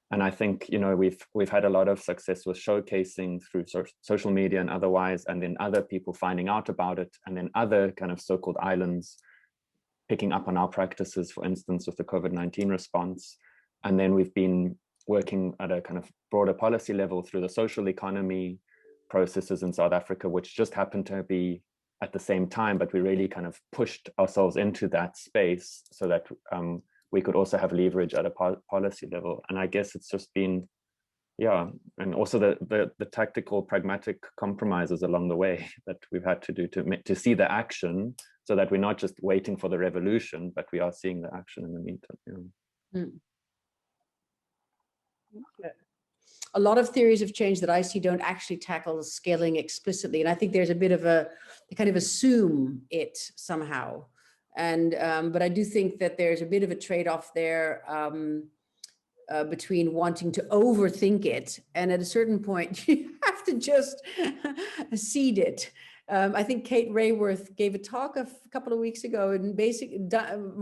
And I think, we've had a lot of success with showcasing through social media and otherwise, and then other people finding out about it, and then other kind of so-called islands picking up on our practices, for instance, with the COVID-19 response. And then we've been working at a kind of broader policy level through the social economy processes in South Africa, which just happened to be at the same time, but we really kind of pushed ourselves into that space so that we could also have leverage at a policy level. And I guess it's just been, yeah, and also the tactical, pragmatic compromises along the way that we've had to do to see the action, so that we're not just waiting for the revolution, but we are seeing the action in the meantime. A lot of theories of change that I see don't actually tackle scaling explicitly. And I think there's a bit of they kind of assume it somehow. And, but I do think that there's a bit of a trade-off there between wanting to overthink it. And at a certain point, you have to just seed it. I think Kate Rayworth gave a talk a couple of weeks ago, and basically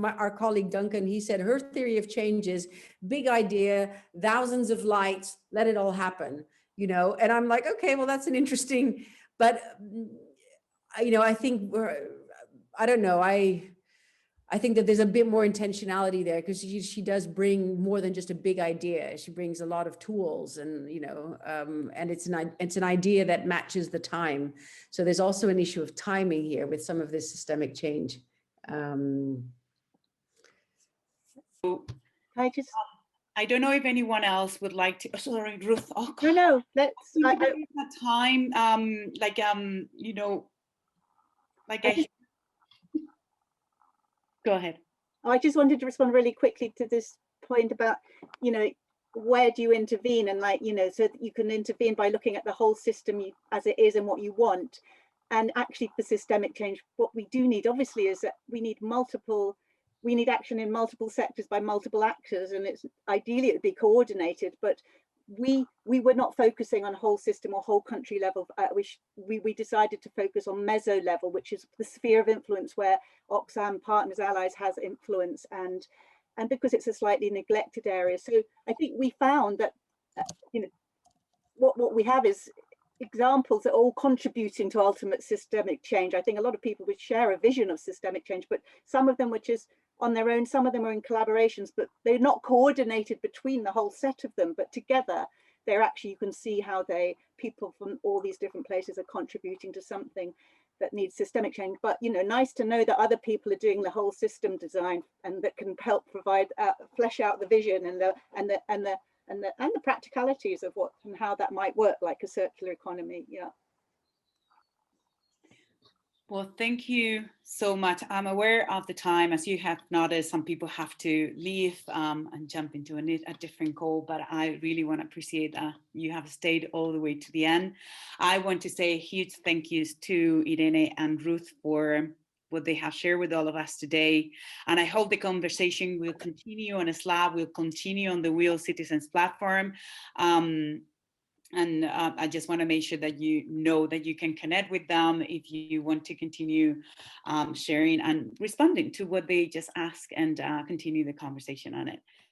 our colleague Duncan, he said her theory of change is big idea, thousands of lights, let it all happen, you know. And I'm like, okay, well, that's an interesting, but you know, I think I don't know, I think that there's a bit more intentionality there, because she does bring more than just a big idea. She brings a lot of tools, and you know, and it's an idea that matches the time. So there's also an issue of timing here with some of this systemic change. I don't know if anyone else would like to. Oh, sorry, Ruth. Oh, God. No, let's. Time, you know, go ahead. I just wanted to respond really quickly to this point about, you know, where do you intervene, and like, you know, so that you can intervene by looking at the whole system as it is and what you want. And actually, for systemic change, what we do need, obviously, is that we need action in multiple sectors by multiple actors, and it's ideally it would be coordinated, but we were not focusing on whole system or whole country level. We decided to focus on meso level, which is the sphere of influence where Oxfam Partners Allies has influence, and because it's a slightly neglected area. So I think we found that you know, what we have is examples that are all contributing to ultimate systemic change. I think a lot of people would share a vision of systemic change, but some of them were just on their own, some of them are in collaborations, but they're not coordinated between the whole set of them, but together they're actually, you can see how people from all these different places are contributing to something that needs systemic change. But you know, nice to know that other people are doing the whole system design, and that can help provide flesh out the vision and the practicalities of what and how that might work, like a circular economy. Yeah. Well, thank you so much. I'm aware of the time. As you have noticed, some people have to leave and jump into a different call, but I really want to appreciate that you have stayed all the way to the end. I want to say a huge thank yous to Irene and Ruth for what they have shared with all of us today. And I hope the conversation will continue on Slack, will continue on the WEAll Citizens platform. And I just want to make sure that you know that you can connect with them if you want to continue sharing and responding to what they just asked, and continue the conversation on it.